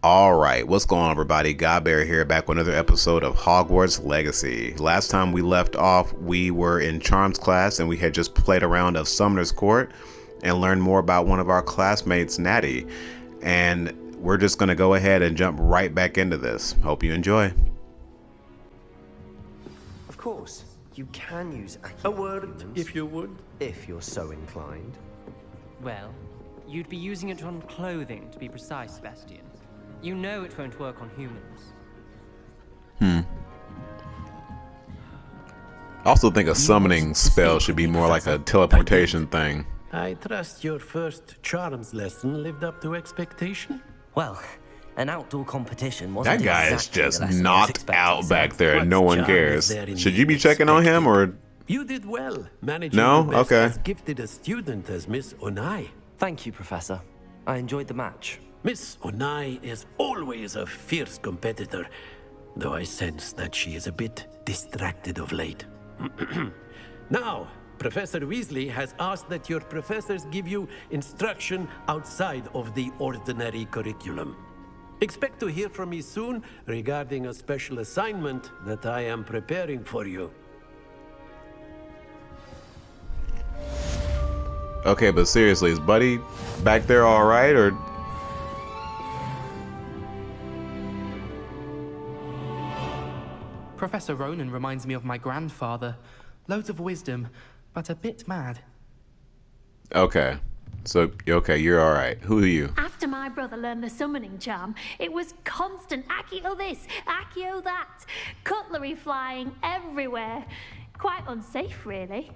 Alright, what's going on everybody? Godbear here, back with another episode of Hogwarts Legacy. Last time we left off, we were in Charms class and we had just played a round of Summoner's Court and learned more about one of our classmates, Natty. And we're just going to go ahead and jump right back into this. Hope you enjoy. Of course, you can use A word, if you would. if you're so inclined. Well, you'd be using it on clothing, to be precise, Sebastian. You know it won't work on humans. I also think a summoning spell should be more like a teleportation thing. I trust your first charms lesson lived up to expectation. Well, an outdoor competition wasn't That guy is exactly just the lesson I was knocked expecting, out sir. back there and What no one charm cares. is there in Should the you be checking on him or... You did well, managing No? to best Okay. as gifted a student as Miss Onai. Thank you, Professor. I enjoyed the match. Miss Onai is always a fierce competitor, though I sense that she is a bit distracted of late. Now, Professor Weasley has asked that your professors give you instruction outside of the ordinary curriculum. Expect to hear from me soon regarding a special assignment that I am preparing for you. Okay, but seriously, is Buddy back there alright or... Professor Ronan reminds me of my grandfather. Loads of wisdom, but a bit mad. Okay. So, okay, you're alright. Who are you? After my brother learned the summoning charm, it was constant Accio this, Accio that, cutlery flying everywhere. Quite unsafe, really.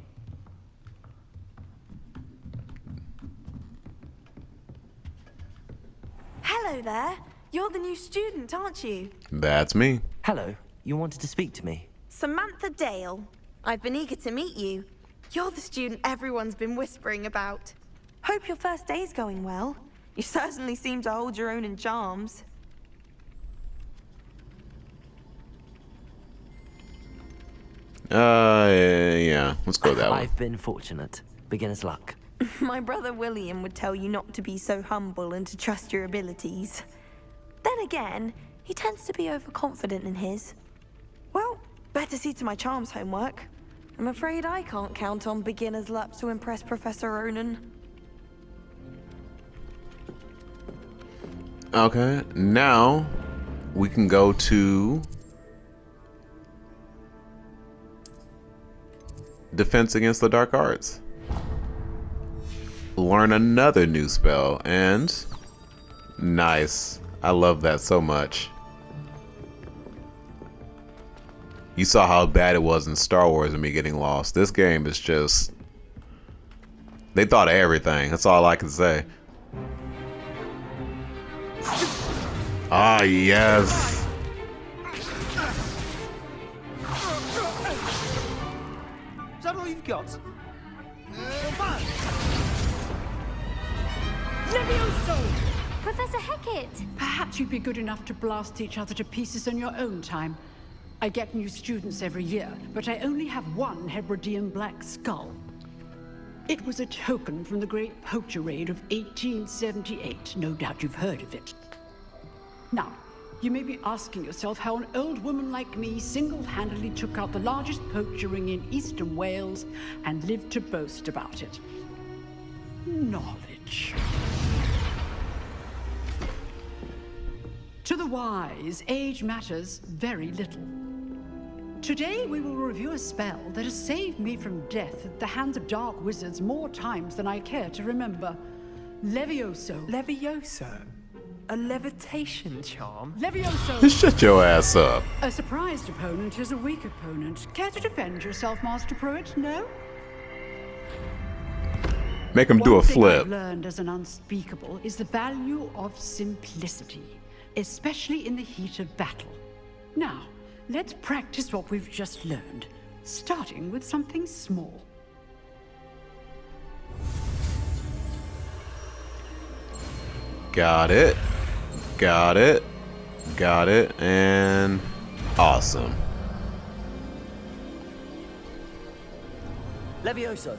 Hello there. You're the new student, aren't you? That's me. Hello, you wanted to speak to me? Samantha Dale. I've been eager to meet you. You're the student everyone's been whispering about. Hope your first day's going well. You certainly seem to hold your own in charms. Yeah. Let's go that way. I've been fortunate. Beginner's luck. My brother William would tell you not to be so humble and to trust your abilities. Then again, he tends to be overconfident in his. Well, better see to my charms homework. I'm afraid I can't count on beginner's luck to impress Professor Ronan. Okay, now we can go to Defense Against the Dark Arts. Learn another new spell, and nice. I love that so much. You saw how bad it was in Star Wars and me getting lost. This game is just... They thought of everything. That's all I can say. Ah, yes. Is that all you've got? Professor Hecat! Perhaps you'd be good enough to blast each other to pieces in your own time. I get new students every year, but I only have one Hebridean black skull. It was a token from the Great Poacher Raid of 1878. No doubt you've heard of it. Now, you may be asking yourself how an old woman like me single-handedly took out the largest poacher ring in eastern Wales and lived to boast about it. Knowledge. To the wise, age matters very little. Today we will review a spell that has saved me from death at the hands of dark wizards more times than I care to remember. Levioso. Levioso? A levitation charm? Levioso! Shut your ass up. A surprised opponent is a weak opponent. Care to defend yourself, Master Pruitt? No? Make him do a One thing flip. I've learned as an unspeakable is the value of simplicity, especially in the heat of battle. Now, let's practice what we've just learned, starting with something small. Got it. Got it. Got it. And awesome. Levioso.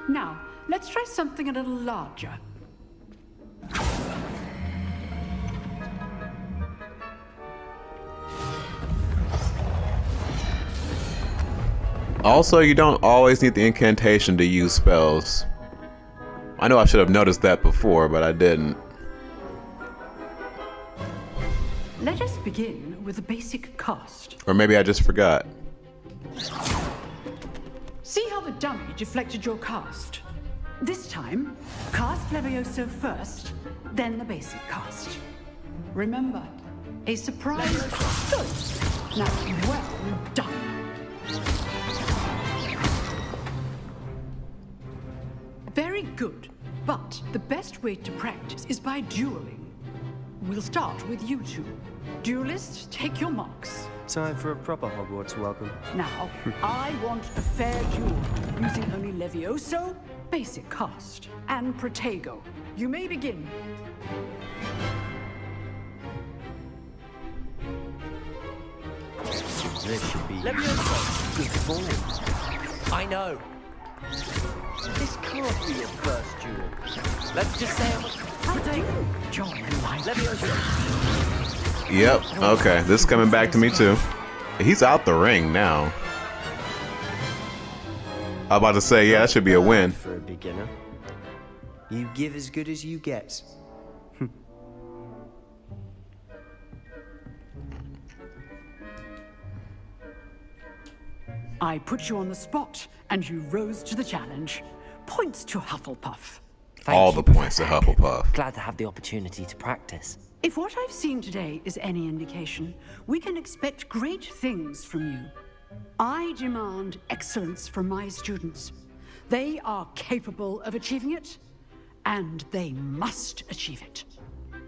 Now, let's try something a little larger. Also, you don't always need the incantation to use spells. I know I should have noticed that before, but I didn't. Let us begin with the basic cast. Or maybe I just forgot. See how the dummy deflected your cast? This time, cast Levioso first, then the basic cast. Remember, a surprise. Good. Now, well done. Very good, but the best way to practice is by dueling. We'll start with you two. Duelists, take your marks. Time for a proper Hogwarts welcome. Now, I want a fair duel, using only Levioso, basic cast, and Protego. You may begin. This should be Levioso. Good form. I know. This can't be your first duel. Let's just say Protego, join my Levioso. Yep, okay, this is coming back to me too. He's out the ring now. I'm about to say, yeah, that should be a win. For a beginner. You give as good as you get. I put you on the spot, and you rose to the challenge. Points to Hufflepuff. Thank All you, the points to Professor Hufflepuff. Glad to have the opportunity to practice. If what I've seen today is any indication, we can expect great things from you. I demand excellence from my students. They are capable of achieving it, and they must achieve it.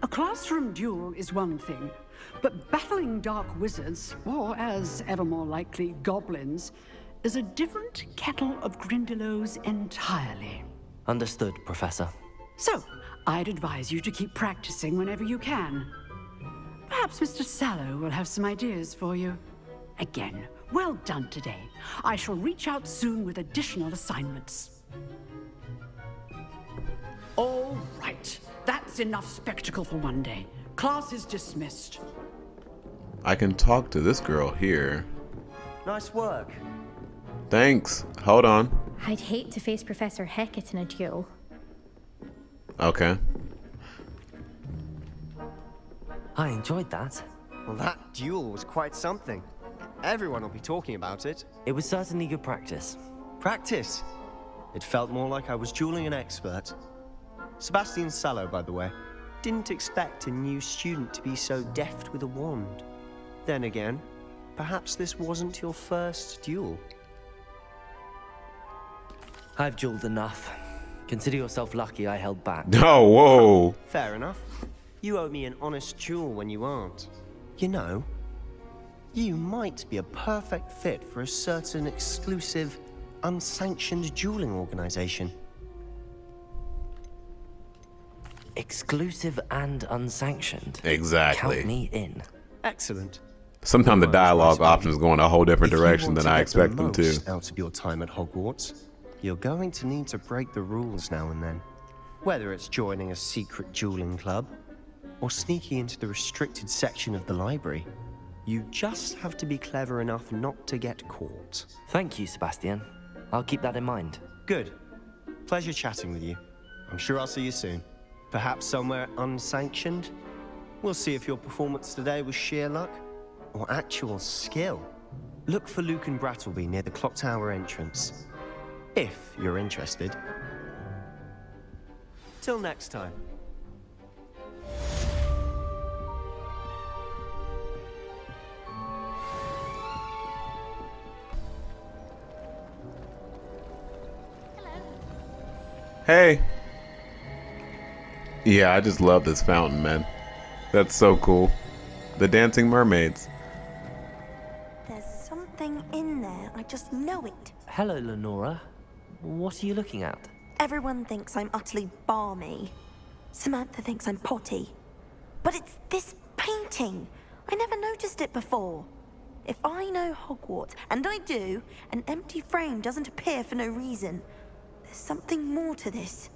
A classroom duel is one thing, but battling dark wizards, or as ever more likely, goblins, is a different kettle of Grindylows entirely. Understood, Professor. So, I'd advise you to keep practicing whenever you can. Perhaps Mr. Sallow will have some ideas for you. Again, well done today. I shall reach out soon with additional assignments. All right, that's enough spectacle for one day. Class is dismissed. I can talk to this girl here. Nice work. Thanks. Hold on. I'd hate to face Professor Hecat in a duel. Okay. I enjoyed that. Well, that duel was quite something. Everyone will be talking about it. It was certainly good practice. Practice. It felt more like I was dueling an expert. Sebastian Sallow, by the way. Didn't expect a new student to be so deft with a wand. Then again, perhaps this wasn't your first duel. I've dueled enough. Consider yourself lucky I held back. Oh, whoa. Fair enough. You owe me an honest duel when you aren't. You know, you might be a perfect fit for a certain exclusive, unsanctioned dueling organization. Exclusive and unsanctioned. Exactly. Count me in. Excellent. Sometimes the dialogue options go in a whole different If you direction want than to I get expect the them to. most out of your time at Hogwarts, you're going to need to break the rules now and then. Whether it's joining a secret dueling club, or sneaking into the restricted section of the library, you just have to be clever enough not to get caught. Thank you, Sebastian. I'll keep that in mind. Good. Pleasure chatting with you. I'm sure I'll see you soon. Perhaps somewhere unsanctioned? We'll see if your performance today was sheer luck, or actual skill. Look for Luke and Brattleby near the clock tower entrance. If you're interested. Till next time. Hey. Yeah, I just love this fountain, man. That's so cool. The dancing mermaids. There's something in there. I just know it. Hello, Lenora. What are you looking at? Everyone thinks I'm utterly balmy. Samantha thinks I'm potty. But it's this painting. I never noticed it before. If I know Hogwarts, and I do, an empty frame doesn't appear for no reason. There's something more to this.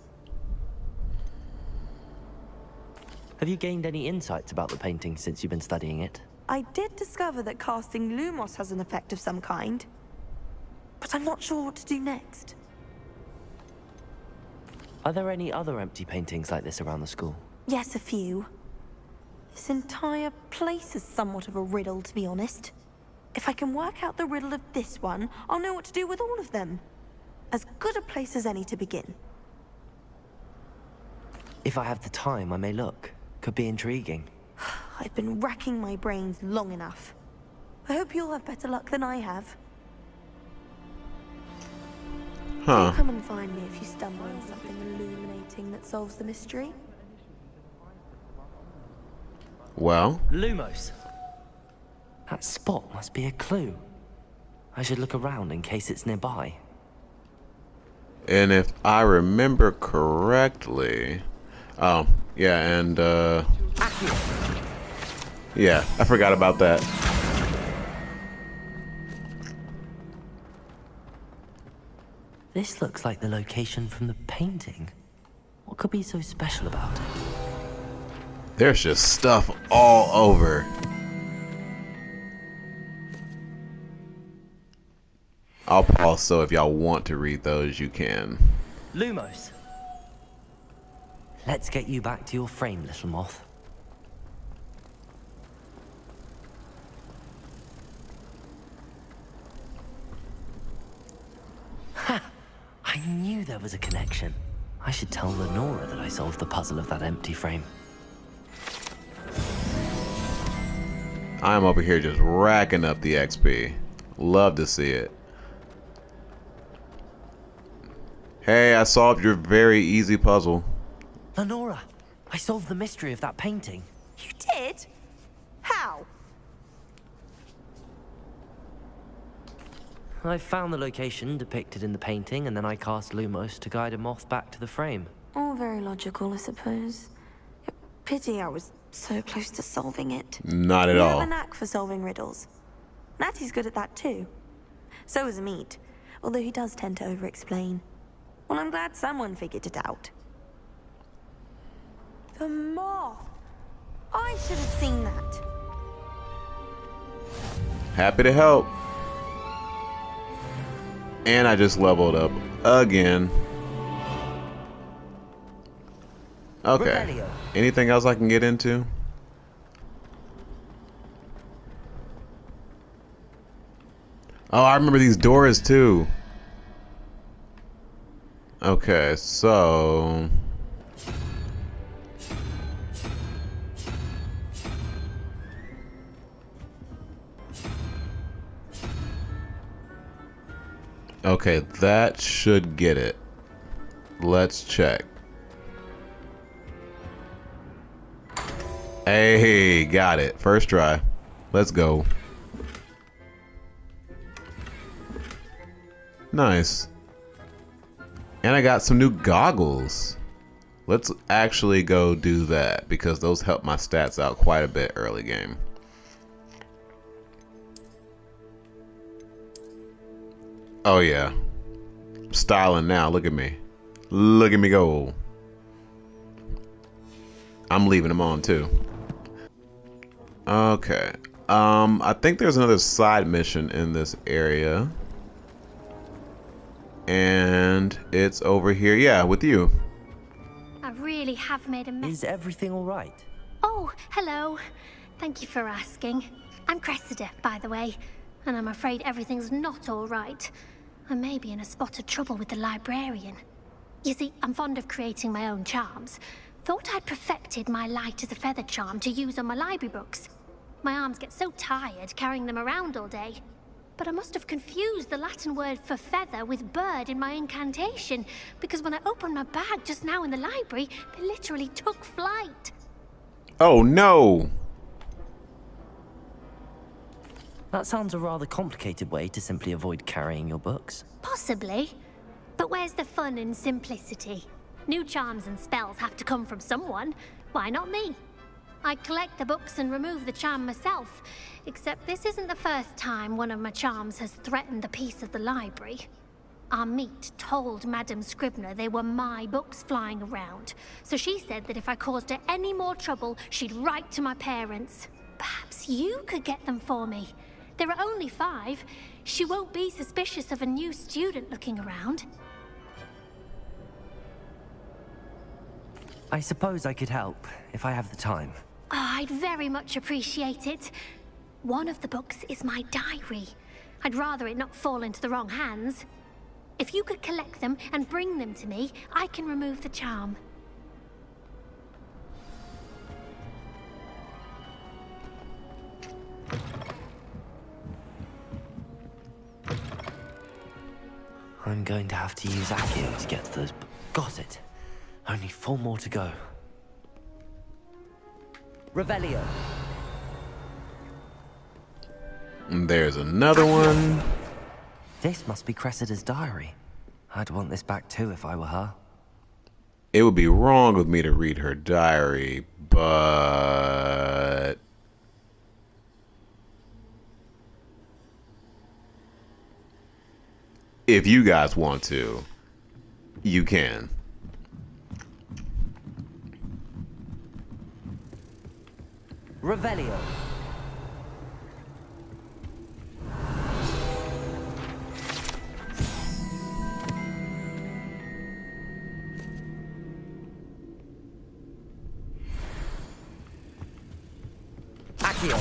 Have you gained any insights about the painting since you've been studying it? I did discover that casting Lumos has an effect of some kind, but I'm not sure what to do next. Are there any other empty paintings like this around the school? Yes, a few. This entire place is somewhat of a riddle, to be honest. If I can work out the riddle of this one, I'll know what to do with all of them. As good a place as any to begin. If I have the time, I may look. Could be intriguing. I've been racking my brains long enough. I hope you'll have better luck than I have. Huh. Do come and find me if you stumble on something illuminating that solves the mystery. Well, Lumos. That spot must be a clue. I should look around in case it's nearby. and if I remember correctly, oh yeah, and yeah, I forgot about that. This looks like the location from the painting. What could be so special about it? There's just stuff all over. I'll pause so if y'all want to read those, you can. Lumos. Let's get you back to your frame, little moth. Ha! I knew there was a connection. I should tell Lenora that I solved the puzzle of that empty frame. I'm over here just racking up the XP. Love to see it. Hey, I solved your very easy puzzle. Lenora, I solved the mystery of that painting. You did? How? I found the location depicted in the painting, and then I cast Lumos to guide a moth back to the frame. All very logical, I suppose. Pity I was so close to solving it. Not at You all. have a knack for solving riddles. Natty's good at that too. So is Amit, although he does tend to over-explain. Well, I'm glad someone figured it out. The moth! I should have seen that. Happy to help. And I just leveled up again. Okay. Revelio. Anything else I can get into? Oh, I remember these doors too. Okay, so okay, that should get it. Let's check. Hey, got it. First try. Let's go. Nice. And I got some new goggles. Let's actually go do that because those help my stats out quite a bit early game. Oh yeah. Styling now. Look at me. Look at me go. I'm leaving them on too. Okay. I think there's another side mission in this area. And it's over here. Yeah, with you. I really have made a mess. Is everything all right? Oh, hello. Thank you for asking. I'm Cressida, by the way, and I'm afraid everything's not all right. I may be in a spot of trouble with the librarian. You see, I'm fond of creating my own charms. Thought I'd perfected my light as a feather charm to use on my library books. My arms get so tired carrying them around all day. But I must have confused the Latin word for feather with bird in my incantation, because when I opened my bag just now in the library, they literally took flight. Oh no! That sounds a rather complicated way to simply avoid carrying your books. Possibly. But where's the fun in simplicity? New charms and spells have to come from someone. Why not me? I collect the books and remove the charm myself, except this isn't the first time one of my charms has threatened the peace of the library. Amit told Madame Scribner they were my books flying around, so she said that if I caused her any more trouble, she'd write to my parents. Perhaps you could get them for me. There are only 5. She won't be suspicious of a new student looking around. I suppose I could help, if I have the time. Oh, I'd very much appreciate it. One of the books is my diary. I'd rather it not fall into the wrong hands. If you could collect them and bring them to me, I can remove the charm. I'm going to have to use Accio to get to those. Got it. Only 4 more to go. Revelio. And there's another one. This must be Cressida's diary. I'd want this back too if I were her. It would be wrong of me to read her diary, but if you guys want to, you can. Revelio. Accio.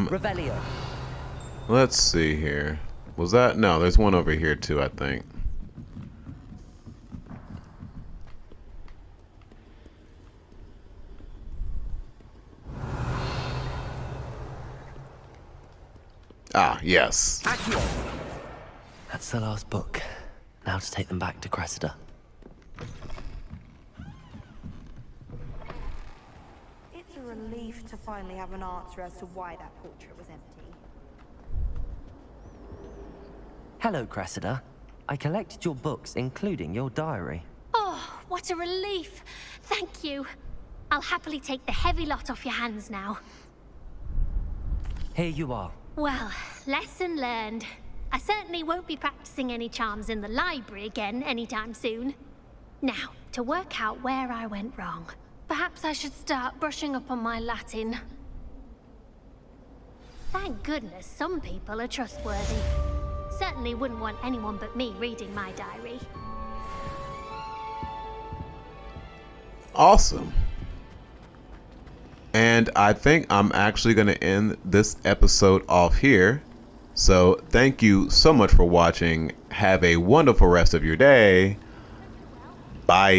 Revelio. Let's see here. Was that? No, there's one over here too, I think. Ah, yes. Accio. That's the last book. Now to take them back to Cressida. It's a relief to finally have an answer as to why that portrait was empty. Hello, Cressida. I collected your books, including your diary. Oh, what a relief. Thank you. I'll happily take the heavy lot off your hands now. Here you are. Well, lesson learned. I certainly won't be practicing any charms in the library again anytime soon. Now, to work out where I went wrong. Perhaps I should start brushing up on my Latin. Thank goodness some people are trustworthy. Certainly wouldn't want anyone but me reading my diary. Awesome. And I think I'm actually going to end this episode off here. So thank you so much for watching. Have a wonderful rest of your day. Bye.